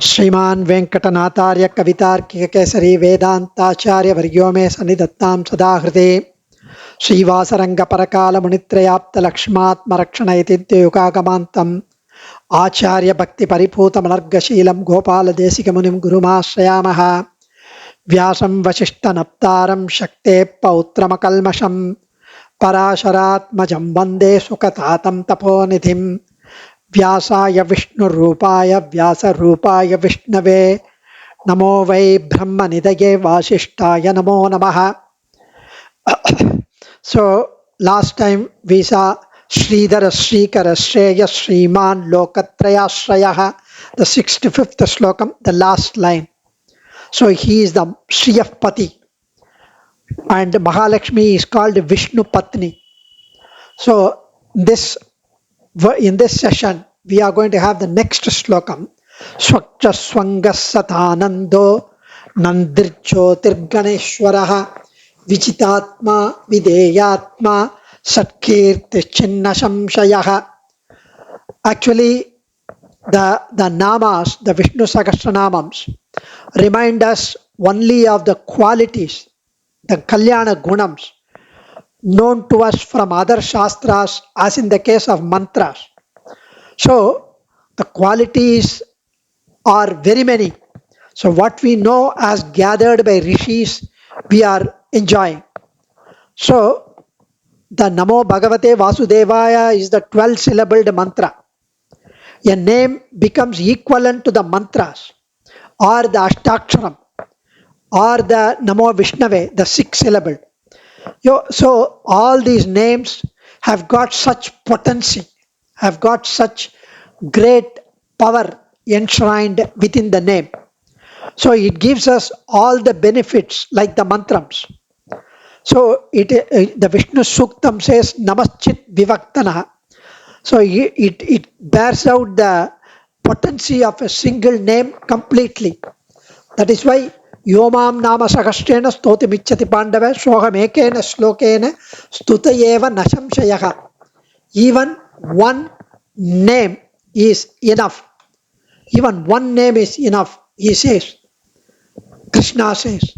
श्रीमान वेंकटनाथार्य कवितार्किक केसरी वेदांताचार्य वर्यो मे सन्निधत्तां सदा हृदे श्रीवासरंग परकाल मुनित्रयाप्त लक्ष्मात्मरक्षणयतिद्युकागमान्तम् आचार्य भक्ति परिपूत मनर्गशीलं गोपाल देशिक मुनिं गुरुमाश्रयामः व्यासं वसिष्ठ नप्तारं शक्ते पौत्रमकल्मषं पराशरात्मजं वन्दे सुखतातं तपोनिधिं व्यासाय विष्णुरूपाय व्यासरूपाय विष्णवे नमो वै ब्रह्मनिधये वासिष्ठाय नमो नमः. So last time we saw Sridhara Srikara Shreya Sriman Lokatrayashrayah, the 65th slokam, the last line. So he is the Shriyapati and Mahalakshmi is called Vishnu Patni. So in this session we are going to have the next slokam. Swakcha Swangasatanando Nandirjyotirganeshwaraha Vichitatma Videyatma Satkirti Chinna Samshayaha. Actually, the namas, the Vishnu Sahasranamams, remind us only of the qualities, the Kalyana Gunams, known to us from other Shastras, as in the case of mantras. So, the qualities are very many. So, what we know as gathered by rishis, we are enjoying. So, the Namo Bhagavate Vasudevaya is the 12-syllabled mantra. A name becomes equivalent to the mantras or the Ashtaksharam or the Namo Vishnave, the 6-syllabled. So, all these names have got such potency, have got such great power enshrined within the name. So, it gives us all the benefits like the mantrams. So, the Vishnu Suktam says Namaschit Vivaktana. So, it bears out the potency of a single name completely. That is why Yomam Nama Sahasrena Stoti Michati Pandava Soham Ekena Slokena Stutayeva Nasamshayaha. Even one name is enough. Even one name is enough, he says. Krishna says.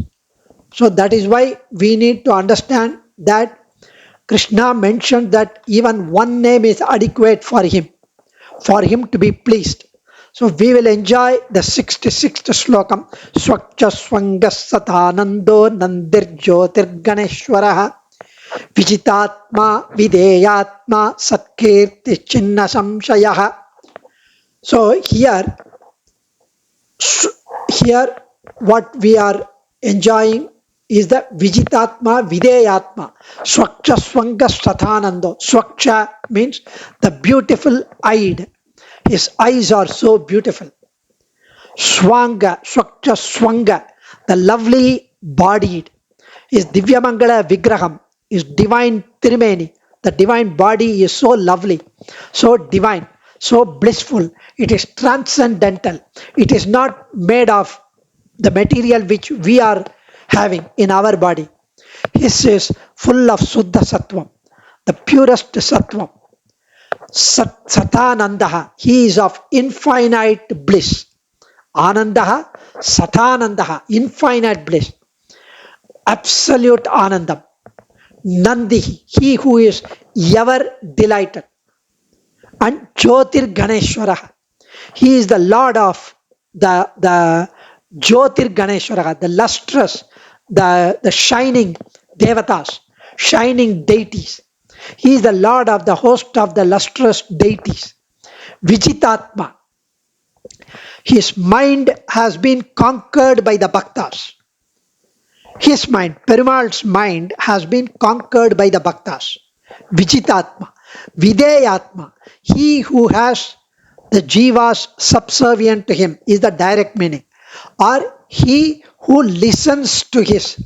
So that is why we need to understand that Krishna mentioned that even one name is adequate for him to be pleased. So we will enjoy the 66th slokam. Swakcha Swangasatanando Nandirjyotirganeshwaraha Vijitatma Videyatma Satkirti Chinna Samshayaha. So here what we are enjoying is the Vijitatma Videyatma. Swaksha Swanga Satanando. Swaksha means the beautiful eyed. His eyes are so beautiful. Swanga, Swaksha Swanga, the lovely bodied. His Divyamangala Vigraham, his divine Tirumeni. The divine body is so lovely, so divine, so blissful. It is transcendental. It is not made of the material which we are having in our body. His is full of Suddha Sattvam, the purest Sattvam. Satanandaha, he is of infinite bliss. Anandaha, Satanandaha, infinite bliss. Absolute Anandam. Nandihi, he who is ever delighted. And Jyotir Ganeshwaraha, he is the Lord of the Jyotir Ganeshwaraha, the lustrous, the shining devatas, shining deities. He is the Lord of the host of the lustrous deities. Vijitatma. His mind has been conquered by the bhaktas. His mind, Perumal's mind, has been conquered by the bhaktas. Vijitatma. Videyatma. He who has the jivas subservient to him is the direct meaning. Or he who listens to his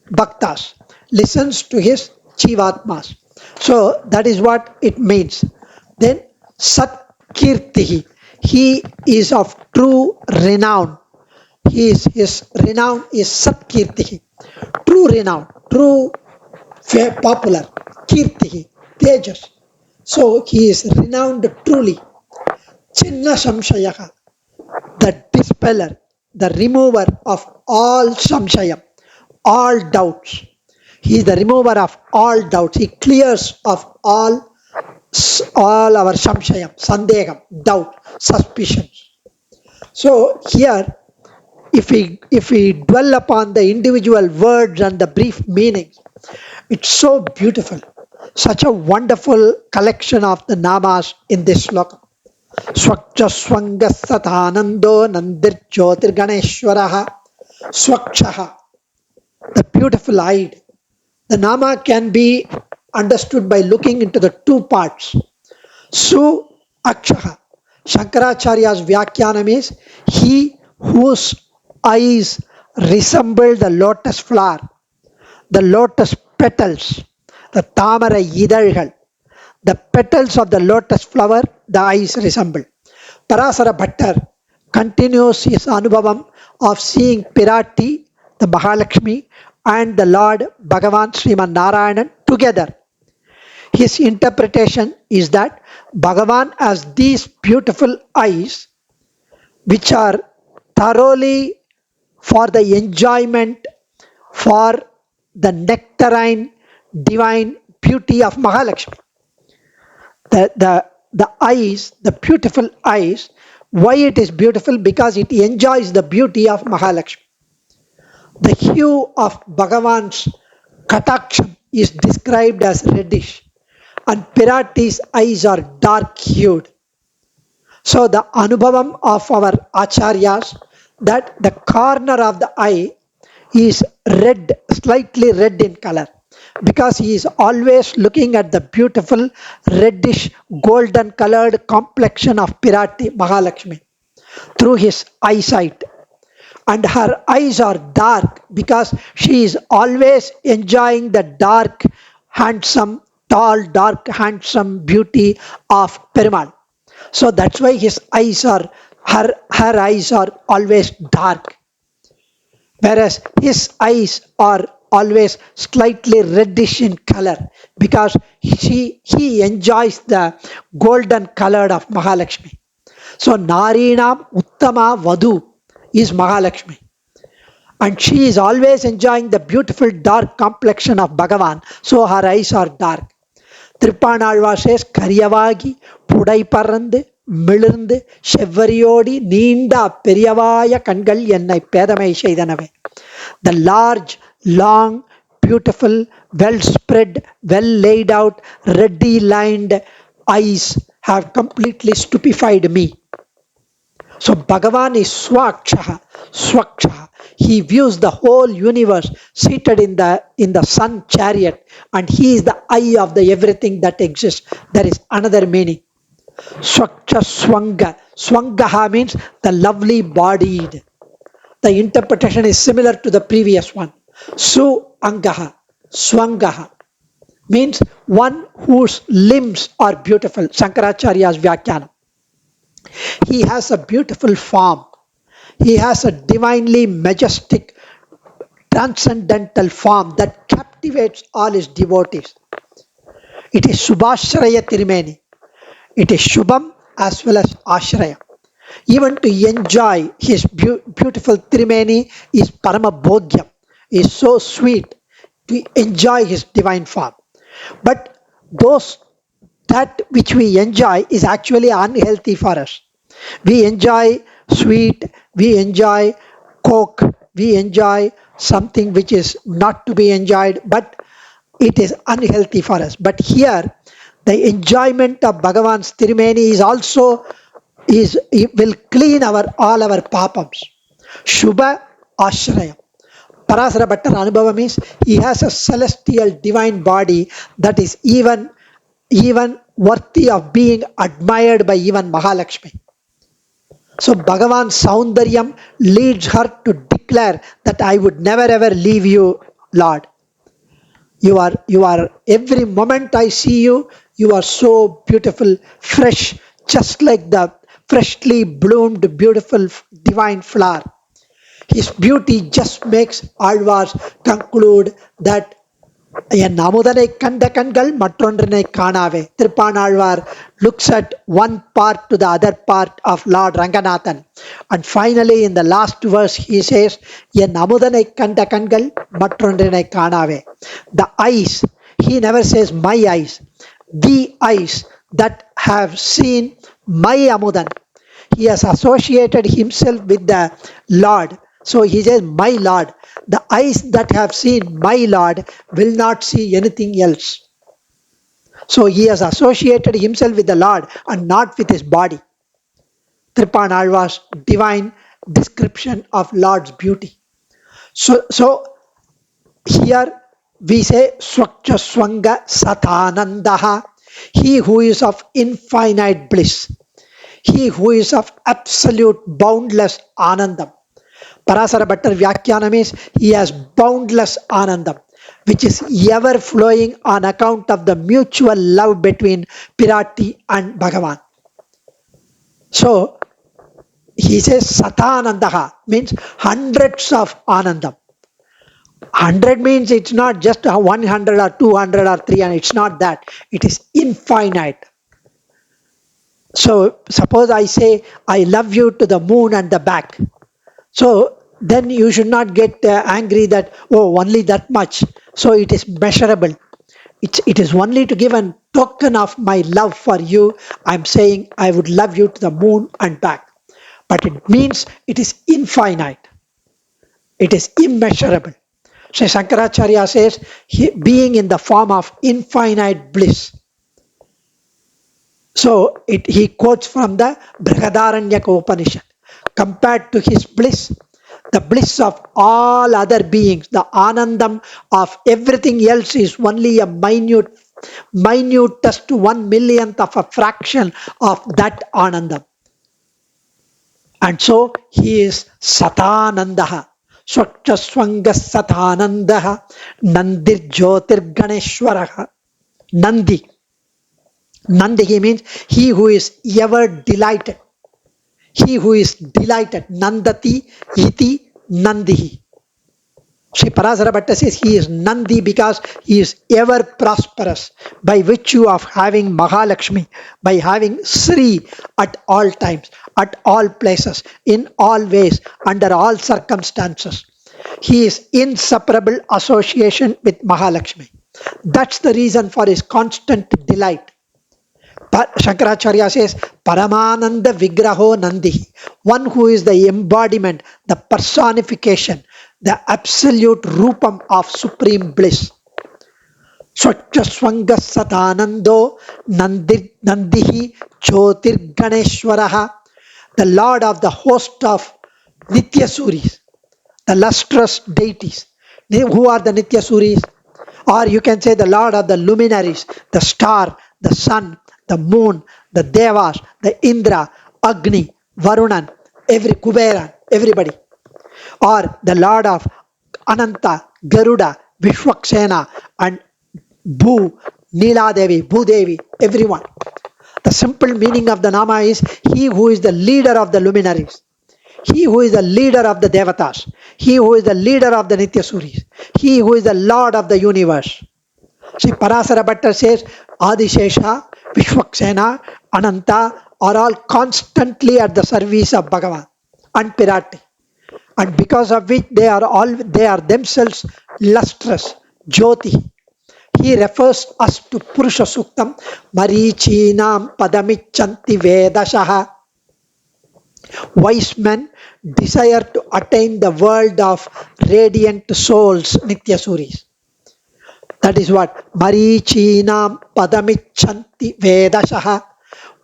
bhaktas, listens to his jivatmas. So that is what it means. Then Satkirtihi, he is of true renown. His renown is Satkirtihi, true renown, true popular. Kirtihi, Tejas. So he is renowned truly. Chinna Samshayaha, the dispeller, the remover of all samshayam, all doubts. He is the remover of all doubts. He clears of all our samshayam, sandegam, doubt, suspicions. So here, if we dwell upon the individual words and the brief meanings, it's so beautiful. Such a wonderful collection of the namas in this sloka. Swakchaswangasatanando Nandirjyotirganeshwaraha Swakshaha, the beautiful eyed. The nama can be understood by looking into the two parts. Su Akshaha. Shankaracharya's Vyakhyanam is he whose eyes resemble the lotus flower, the lotus petals, the tamara idalgal. The petals of the lotus flower, the eyes resemble. Parasara Bhattar continues his anubhavam of seeing Pirati, the Mahalakshmi, and the Lord Bhagavan Sriman Narayanan together. His interpretation is that Bhagavan has these beautiful eyes which are thoroughly for the enjoyment, for the nectarine divine beauty of Mahalakshmi. The eyes, the beautiful eyes, why it is beautiful? Because it enjoys the beauty of Mahalakshmi. The hue of Bhagavan's kataksham is described as reddish, and Pirati's eyes are dark hued. So the anubhavam of our acharyas that the corner of the eye is red, slightly red in color, because he is always looking at the beautiful reddish golden colored complexion of Pirati Mahalakshmi through his eyesight. And her eyes are dark because she is always enjoying the dark, handsome, tall, dark, handsome beauty of Perumal. So that's why his eyes are her eyes are always dark, whereas his eyes are always slightly reddish in color because he enjoys the golden color of Mahalakshmi. So Narinam Uttama Vadu is Mahalakshmi, and she is always enjoying the beautiful dark complexion of Bhagavan, so her eyes are dark. Tripanalva says Karyavagi Pudai Parande மிளிர்ந்து செவ்வரியோடி நீண்ட பெரியவாய கண்கள் என்னை பேதமை செய்தனவே. The large, long, beautiful, well spread, well laid out, ready lined eyes have completely stupefied me. So Bhagavan is Swakshaha, Swakshaha. He views the whole universe seated in the sun chariot, and he is the eye of the everything that exists. There is another meaning. Swaksha Swanga. Swangaha means the lovely bodied. The interpretation is similar to the previous one. Su Angaha, Swangaha means one whose limbs are beautiful. Shankaracharya's Vyakhyanam. He has a beautiful form. He has a divinely majestic, transcendental form that captivates all his devotees. It is Subhashraya Tirumeni. It is Shubham as well as Ashraya. Even to enjoy his beautiful Tirumeni is Parama Bhogyam, is so sweet to enjoy his divine form. But that which we enjoy is actually unhealthy for us. We enjoy sweet, we enjoy coke, we enjoy something which is not to be enjoyed, but it is unhealthy for us. But here, the enjoyment of Bhagavan's Tirumeni is also it will clean all our papams. Shubha Ashraya. Parasara Bhattar Anubhava means he has a celestial divine body that is even worthy of being admired by even Mahalakshmi. So Bhagavan's Saundaryam leads her to declare that I would never ever leave you, Lord. You are every moment I see you, you are so beautiful, fresh, just like the freshly bloomed, beautiful divine flower. His beauty just makes Alvars conclude that என் அமுதனை கண்ட கண்கள் மற்றொன்றினை காணாவே. Tirpanalvar looks at one part to the other part of Lord Ranganathan. And finally in the last verse he says, என் அமுதனை கண்ட கண்கள் மற்றொன்றினை காணாவே. The eyes, he never says my eyes. The eyes that have seen my amudan. He has associated himself with the Lord. So he says, my Lord. The eyes that have seen my Lord will not see anything else. So he has associated himself with the Lord and not with his body. Tirpanalvar's divine description of Lord's beauty. So here we say Swakcha Swanga Satanandaha, he who is of infinite bliss, he who is of absolute boundless Anandam. Parasara Bhattar Vyakyanam is he has boundless Anandam, which is ever flowing on account of the mutual love between Pirati and Bhagavan. So he says Satanandaha means hundreds of Anandam. 100 means it's not just 100 or 200 or 300, it's not that. It is infinite. So suppose I say I love you to the moon and the back. So then you should not get angry that, oh, only that much. So it is measurable. It is only to give a token of my love for you. I'm saying I would love you to the moon and back. But it means it is infinite. It is immeasurable. Sri Shankaracharya says, being in the form of infinite bliss. So he quotes from the Brihadaranyaka Upanishad. Compared to his bliss, the bliss of all other beings, the Anandam of everything else is only a minutest 1/1,000,000th of a fraction of that Anandam. And so he is Satanandaha. Swakcha Swanga Satanandaha Nandir Jyotir Ganeshwaraha. Nandi. Nandi means he who is ever delighted. He who is delighted. Nandati iti Nandihi. Sri Parasara Bhatta says he is Nandi because he is ever prosperous by virtue of having Mahalakshmi, by having Sri at all times, at all places, in all ways, under all circumstances. He is inseparable association with Mahalakshmi. That's the reason for his constant delight. Shankaracharya says, Paramananda Vigraho Nandihi, one who is the embodiment, the personification, the absolute Rupam of supreme bliss. Swachcha Swanga Satanando Nandihi Jyotir Ganeshwaraha, the Lord of the host of Nitya Suris, the lustrous deities. Who are the Nitya Suris? Or you can say the Lord of the luminaries, the star, the sun, the moon, the Devas, the Indra, Agni, Varunan, every Kuberan, everybody. Or the Lord of Ananta, Garuda, Vishwaksena, and Bhu, Neela Devi, Bhudevi, everyone. The simple meaning of the Nama is he who is the leader of the luminaries, he who is the leader of the Devatas, he who is the leader of the Nitya Suris, he who is the Lord of the universe. Sri Parasara Bhatta says, Adishesha, Vishwaksena, Ananta are all constantly at the service of Bhagavan and Pirati. And because of which they are themselves lustrous, Jyoti. He refers us to Purusha Suktam, Marichinam Padamichanti Vedashaha. Wise men desire to attain the world of radiant souls, Nitya Suris. That is what Marichinam Padamichanti Vedashaha.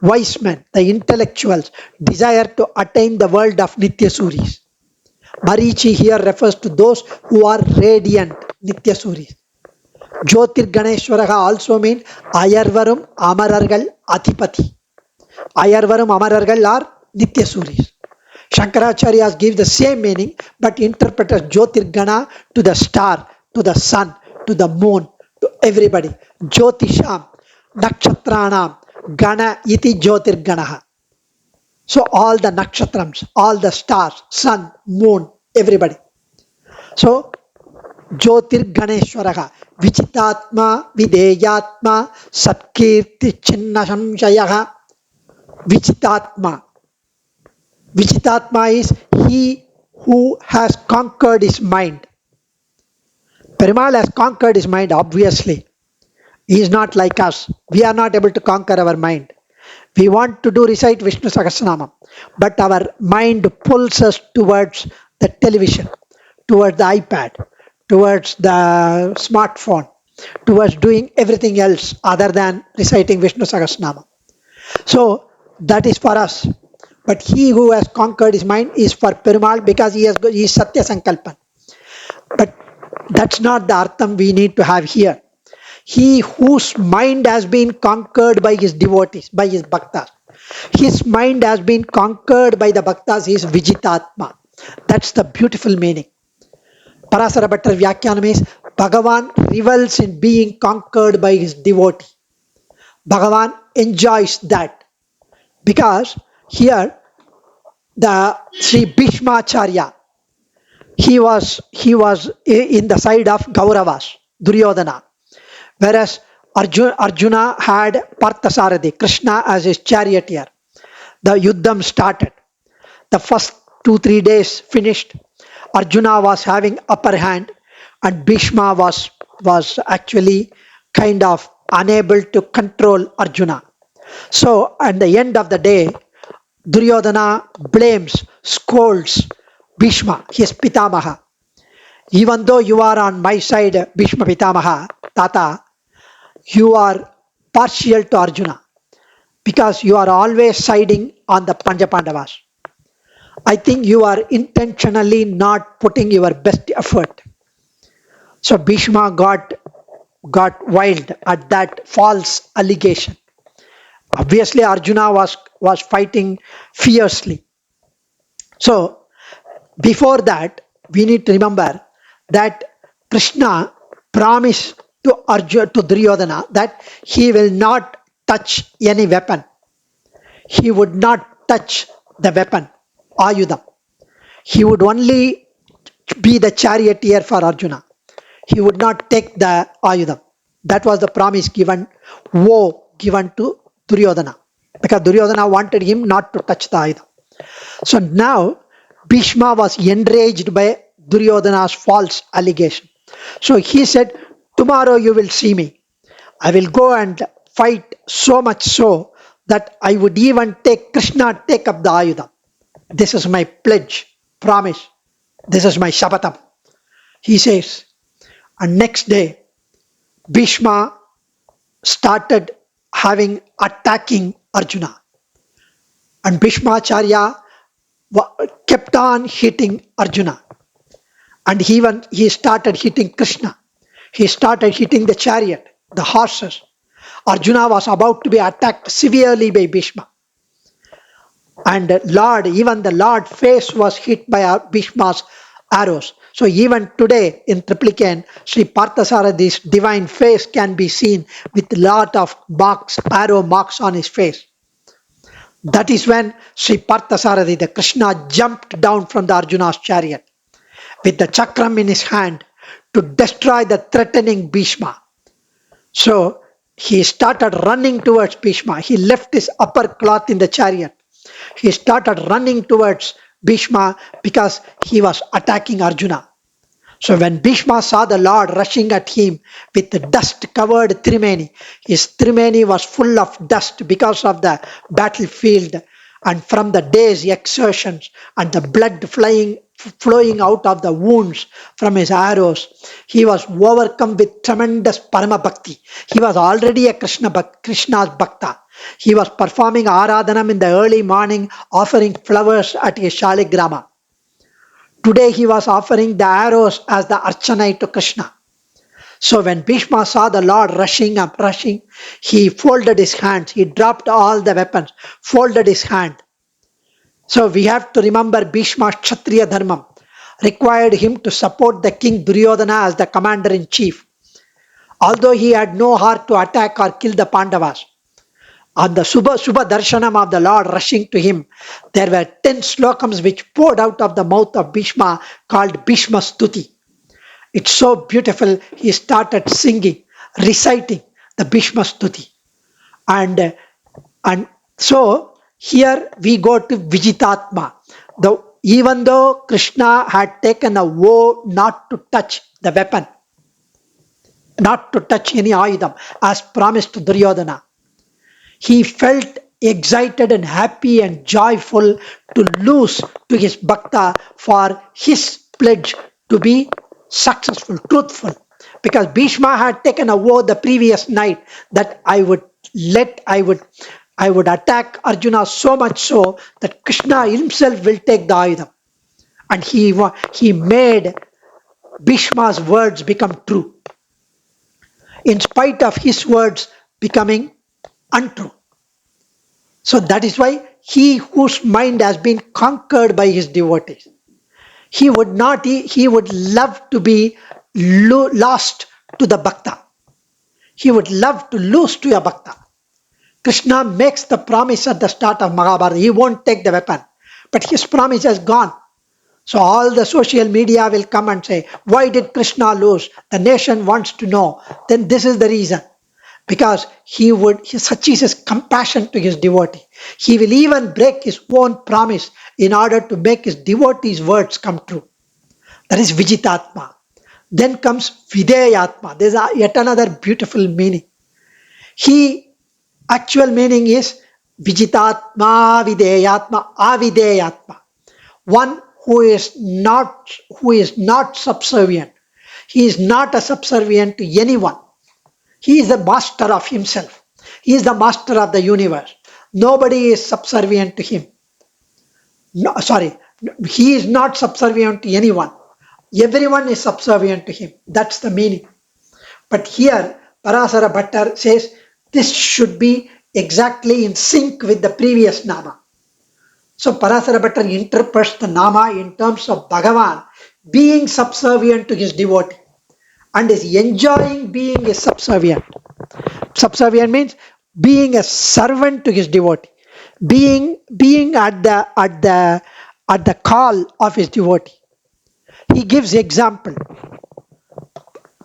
Wise men, the intellectuals, desire to attain the world of Nitya Suris. Marichi here refers to those who are radiant, Nitya Suris. Jyotir Ganeshwaraha also means Ayarvarum Amarargal Adhipati. Ayarvarum Amarargal are Nitya Suris. Shankaracharyas give the same meaning but interprets Jyotir Gana to the star, to the sun, to the moon, to everybody. Jyotisham, Nakshatranam, Gana iti Jyotir Ganaha. So all the nakshatrams, all the stars, sun, moon, everybody. So Jyotirganeshwaraha Vichitatma Videyatma Satkirti Chinna Samshayaha. Vichitatma. Vichitatma is he who has conquered his mind. Perumal has conquered his mind, obviously. He is not like us. We are not able to conquer our mind. We want to do recite Vishnu Saharanamam, but our mind pulls us towards the television, towards the iPad, towards the smartphone, towards doing everything else other than reciting Vishnu Saharanamam. So that is for us. But he who has conquered his mind is for Perumal because he is Satya Sankalpan. But that's not the artham we need to have here. He whose mind has been conquered by his devotees, by his bhaktas. His mind has been conquered by the bhaktas is Vijitatma. That's the beautiful meaning. Parasara Bhattar Vyakyanam is Bhagavan revels in being conquered by his devotee. Bhagavan enjoys that because here the Sri Bhishmacharya, he was in the side of Kauravas, Duryodhana, whereas Arjuna had Parthasarathi, Krishna as his charioteer. The Yuddham started. The first 2 3 days finished. Arjuna was having upper hand, and Bhishma was actually kind of unable to control Arjuna. So at the end of the day, Duryodhana blames, scolds Bhishma, his Pitamaha. Even though you are on my side, Bhishma Pitamaha, Tata, you are partial to Arjuna because you are always siding on the Panjapandavas. I think you are intentionally not putting your best effort. So Bhishma got wild at that false allegation. Obviously, Arjuna was fighting fiercely. So before that, we need to remember that Krishna promised to Arjuna, to Duryodhana, that he will not touch any weapon. He would not touch the weapon, Ayudham. He would only be the charioteer for Arjuna. He would not take the Ayudham. That was the promise given, woe given to Duryodhana, because Duryodhana wanted him not to touch the Ayudham. So now Bhishma was enraged by Duryodhana's false allegation. So he said, tomorrow you will see me. I will go and fight so much so that I would even take Krishna take up the Ayudham. This is my pledge, promise. This is my Shapatam. He says, and next day, Bhishma started attacking Arjuna. And Bhishmacharya kept on hitting Arjuna. And he started hitting Krishna. He started hitting the chariot, the horses. Arjuna was about to be attacked severely by Bhishma. And even the Lord face was hit by Bhishma's arrows. So even today in Triplicane, Sri Parthasarathi's divine face can be seen with a lot of arrow marks on his face. That is when Sri Parthasarathi, the Krishna, jumped down from the Arjuna's chariot with the chakram in his hand to destroy the threatening Bhishma. So he started running towards Bhishma. He left his upper cloth in the chariot. He started running towards Bhishma because he was attacking Arjuna. So when Bhishma saw the Lord rushing at him with the dust-covered Trimeni, his Trimeni was full of dust because of the battlefield and from the day's exertions and the blood flowing out of the wounds from his arrows. He was overcome with tremendous Parama Bhakti. He was already a Krishna's Bhakta. He was performing Aradhanam in the early morning, offering flowers at his Shaligrama. Today he was offering the arrows as the Archana to Krishna. So when Bhishma saw the Lord rushing, he folded his hands. He dropped all the weapons, folded his hand. So we have to remember Bhishma's Kshatriya Dharmam required him to support the king Duryodhana as the commander-in-chief. Although he had no heart to attack or kill the Pandavas, on the Subha Darshanam of the Lord rushing to him, there were 10 slokams which poured out of the mouth of Bhishma called Bhishma Stuti. It's so beautiful. He started singing, reciting the Bhishma Stuti. And, and so here we go to Vijitatma. Even though Krishna had taken a vow not to touch the weapon, not to touch any ayudam, as promised to Duryodhana, he felt excited and happy and joyful to lose to his bhakta for his pledge to be successful, truthful. Because Bhishma had taken a vow the previous night that I would attack Arjuna so much so that Krishna himself will take the ayudam. And he made Bhishma's words become true, in spite of his words becoming untrue. So that is why he whose mind has been conquered by his devotees, he would love to be lost to the bhakta. He would love to lose to a bhakta. Krishna makes the promise at the start of Mahabharata. He won't take the weapon. But his promise has gone. So all the social media will come and say, why did Krishna lose? The nation wants to know. Then this is the reason. Because such is his compassion to his devotee. He will even break his own promise in order to make his devotee's words come true. That is Vijitatma. Then comes Videyatma. There's yet another beautiful meaning. Actual meaning is Vijitatma, Videyatma, Avideyatma. One who is not subservient. He is not a subservient to anyone. He is the master of himself. He is the master of the universe. Nobody is subservient to him. He is not subservient to anyone. Everyone is subservient to him. That's the meaning. But here, Parasara Bhattar says this should be exactly in sync with the previous Nama. So Parasara Bhattar interprets the Nama in terms of Bhagavan being subservient to his devotee and is enjoying being a subservient. Subservient means being a servant to his devotee, being at the call of his devotee. He gives example.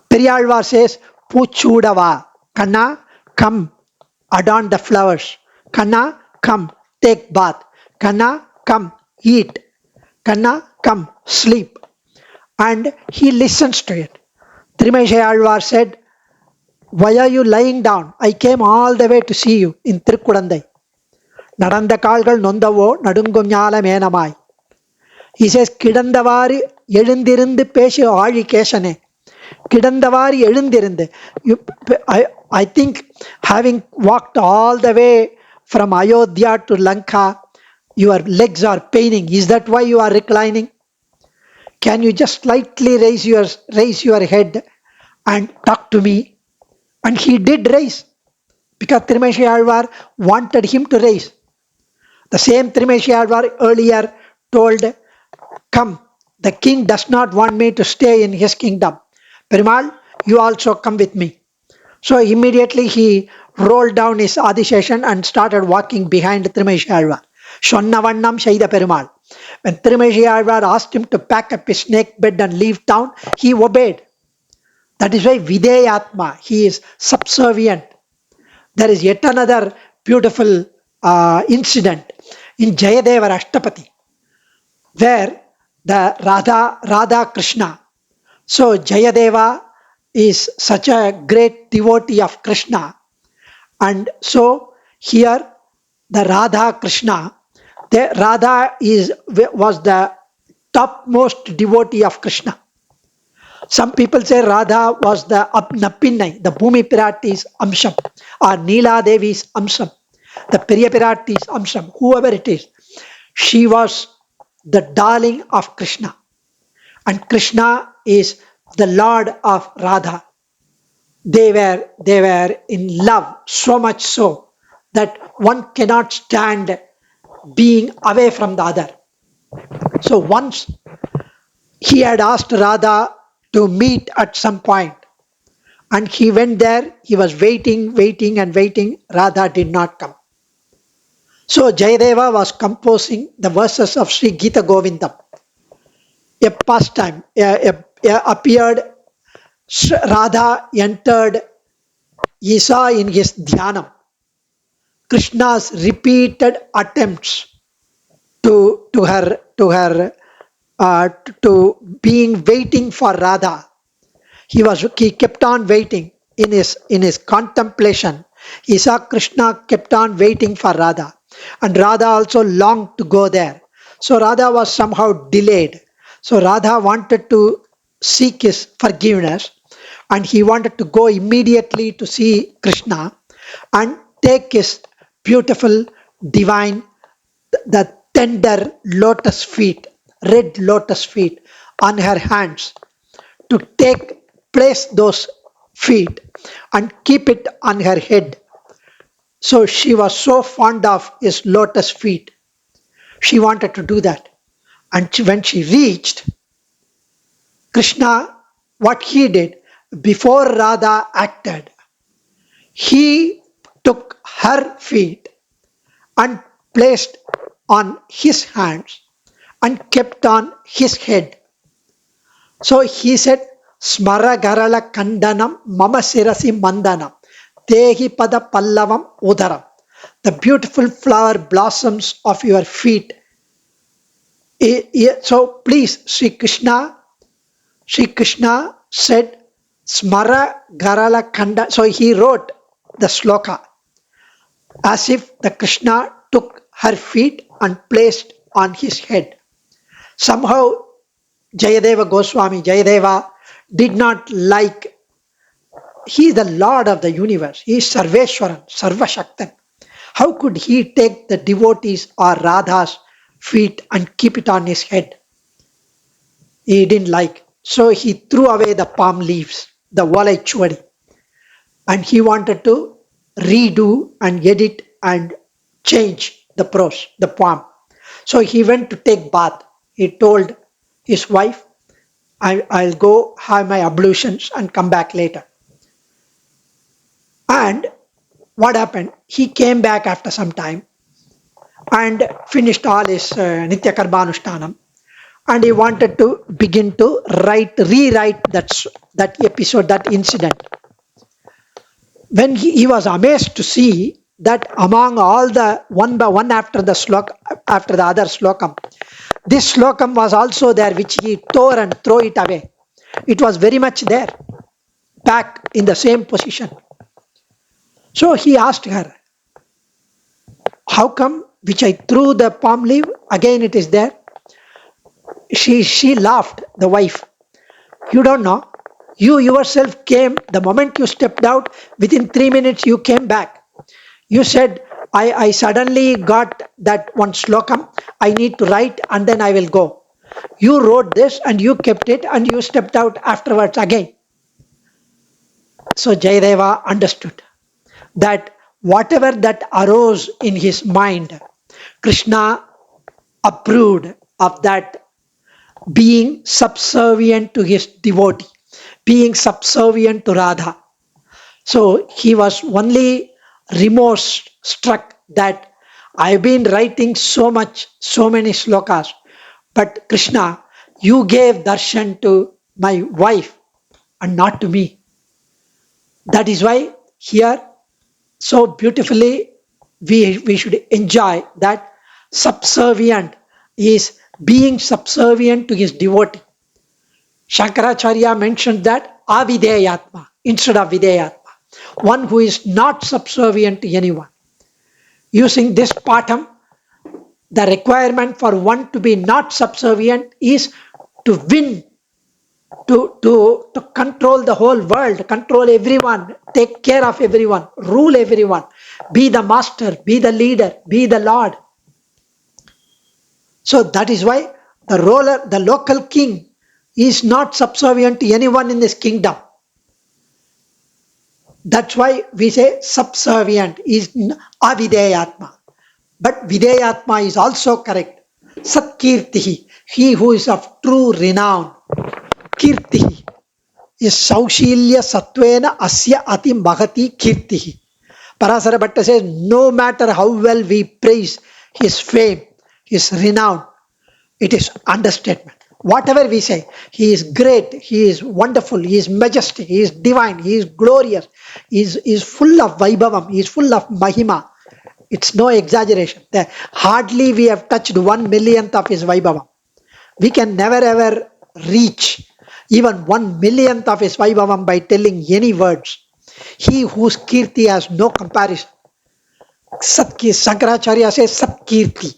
Periyalvar says, Puchudava, Kanna, come, adorn the flowers. Kanna, come, take bath. Kanna, come, eat. Kanna, come, sleep. And he listens to it. Trimeshayalvar said, why are you lying down? I came all the way to see you in Tirukudandai. Nadanda kaalgal nondavo nadungum nyala menamai. He says, Kidandavari எழுந்திருந்து பேசு ஆழி கேசனே. கிடந்தவாறு எழுந்திருந்து. I think having walked all the way from Ayodhya to Lanka, your legs are paining. Is that why you are reclining? Can you just slightly raise your head and talk to me? And he did raise, because Trimeshi Alvar wanted him to raise. The same Trimeshi Alvar earlier told, come, the king does not want me to stay in his kingdom. Perumal, you also come with me. So immediately he rolled down his Adisheshan and started walking behind Trimeshi Alvar. Shonnavannam Shaida Perumal. When Trimeshi Alvar asked him to pack up his snake bed and leave town, he obeyed. That is why Videyatma, he is subservient. There is yet another beautiful incident in Jayadeva Ashtapati, where the Radha Krishna. So Jayadeva is such a great devotee of Krishna. And so here the Radha Krishna, Radha was the topmost devotee of Krishna. Some people say Radha was the Nappinai, the Bhumi Pirati's Amsham, or Neela Devi's Amsham, the Periya Pirati's Amsham, whoever it is. She was the darling of Krishna. And Krishna is the Lord of Radha. They were in love, so much so that one cannot stand being away from the other. So once he had asked Radha to meet at some point, and he went there. He was waiting. Radha did not come. So Jayadeva was composing the verses of Sri Gita Govindam. A pastime appeared Radha entered, he saw in his dhyanam Krishna's repeated attempts to being waiting for Radha. He kept on waiting in his contemplation. He saw Krishna kept on waiting for Radha, and Radha also longed to go there. So Radha was somehow delayed. So Radha wanted to seek his forgiveness, and he wanted to go immediately to see Krishna and take his beautiful, divine, the tender lotus feet, red lotus feet on her hands, to take place those feet and keep it on her head. So she was so fond of his lotus feet. She wanted to do that. And when she reached, Krishna, what he did before Radha acted, he took her feet and placed on his hands and kept on his head. So he said, Smara Garala Kandanam Mama Sirasi Mandanam Tehi Pada Pallavam Udaram. The beautiful flower blossoms of your feet. So please, Sri Krishna said, Smara Garala Kanda. So he wrote the sloka as if the Krishna took her feet and placed on his head. Somehow Jayadeva Goswami, Jayadeva did not like, he is the Lord of the universe. He is Sarveshwaran, Sarvashaktan. How could he take the devotees or Radha's feet and keep it on his head? He didn't like. So he threw away the palm leaves, the Valai Chuvadi, and he wanted to redo and edit and change the prose, the poem. So he went to take bath. He told his wife, I'll go have my ablutions and come back later. And what happened? He came back after some time and finished all his Nitya Karmanushtanam, and he wanted to begin to rewrite that episode, that incident. When he was amazed to see that among all the one by one after the other slokam, this slokam was also there, which he tore and threw it away. It was very much there, back in the same position. So he asked her, how come which I threw the palm leaf, again it is there? She laughed, the wife. You don't know. You yourself came, the moment you stepped out, within 3 minutes you came back. You said, I suddenly got that one slokam, I need to write and then I will go. You wrote this and you kept it and you stepped out afterwards again. So Jayadeva understood that whatever that arose in his mind, Krishna approved of that, being subservient to his devotee, being subservient to Radha. So he was only remorse struck that I've been writing so many slokas, but Krishna, you gave darshan to my wife and not to me. That is why here so beautifully we should enjoy that subservient is being subservient to his devotee. Shankaracharya mentioned that avideyatma instead of videyatma, one who is not subservient to anyone. Using this patam, the requirement for one to be not subservient is to win, to control the whole world, control everyone, take care of everyone, rule everyone, be the master, be the leader, be the lord. So that is why the local king is not subservient to anyone in this kingdom. That's why we say subservient is avideyatma. But videyatma is also correct. Satkirtihi, he who is of true renown. Kirtihi is Saushilya Satvena Asya Ati Mahati Kirtihi. Parasara Bhatta says, no matter how well we praise his fame, his renown, it is understatement. Whatever we say, He is great, He is wonderful, He is majestic, He is divine, He is glorious, He is full of Vaibhavam, He is full of Mahima. It's no exaggeration. Hardly we have touched 1 millionth of His Vaibhavam. We can never ever reach even 1 millionth of His Vaibhavam by telling any words. He whose Kirti has no comparison. Sankaracharya says Satkirti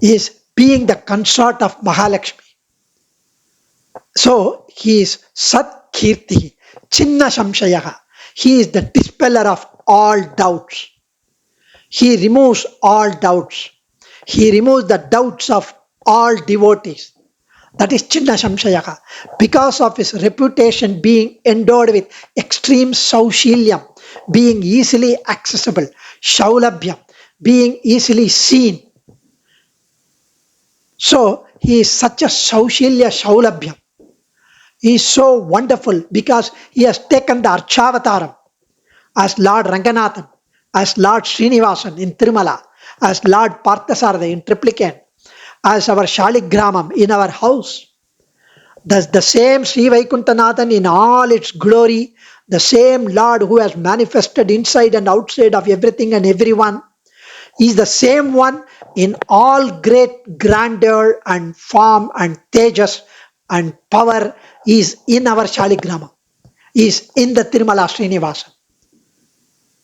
is being the consort of Mahalakshmi. So he is Satkirti, Chinna Samshayaha. He is the dispeller of all doubts. He removes all doubts. He removes the doubts of all devotees. That is Chinna Samshayaha. Because of his reputation being endowed with extreme Saushilyam, being easily accessible, Shaulabhyam, being easily seen. So he is such a Saushilya Shaulabhyam. He is so wonderful because he has taken the Archavataram as Lord Ranganathan, as Lord Srinivasan in Tirumala, as Lord Parthasarada in Triplicane, as our Shaligramam in our house. The same Sri Vaikuntanathan in all its glory, the same Lord who has manifested inside and outside of everything and everyone, is the same one in all great grandeur and form and tejas and power, is in our Shaligrama, is in the Tirumala Srinivasa.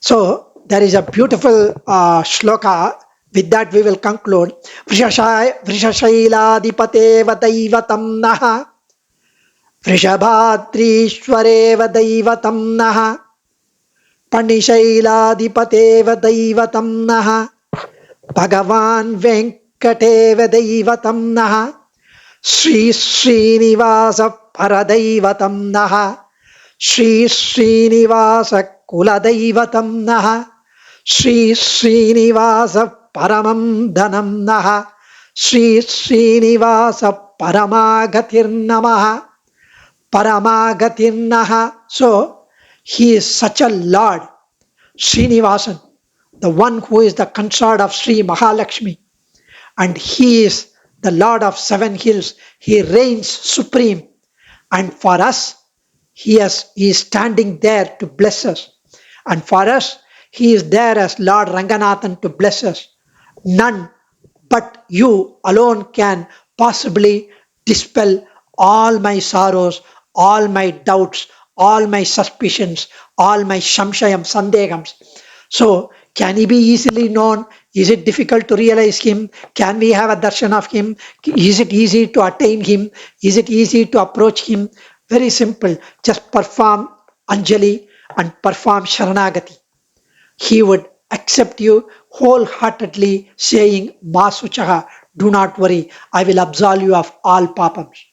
So there is a beautiful shloka. With that we will conclude. Vrishashailadipateva daivatam naha Vrishabhatrishwareva daivatam naha Panishailadipateva daivatam naha Bhagavan Venkateva daivatam naha Sri Srinivasa paradaivatam naha Sri Srinivasa kuladaivatam naha Sri Srinivasa paramam dhanam naha Sri Srinivasa paramagatir namaha Paramagatir naha. So he is such a Lord, Srinivasan, the one who is the consort of Sri Mahalakshmi, and he is the Lord of 7 hills. He reigns supreme, and for us he is standing there to bless us, and for us he is there as Lord Ranganathan to bless us. None but you alone can possibly dispel all my sorrows, all my doubts, all my suspicions, all my shamshayam, sandegams. So, can he be easily known? Is it difficult to realize him? Can we have a darshan of him? Is it easy to attain him? Is it easy to approach him? Very simple. Just perform Anjali and perform Sharanagati. He would accept you wholeheartedly, saying, Masuchaha, do not worry, I will absolve you of all papams.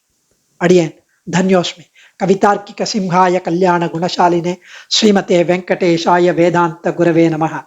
Adiyan, Dhanyosmi. Kavitarkika Simhaya Kalyana Gunashaline Srimate Venkateshaya Vedanta Gurave Namaha.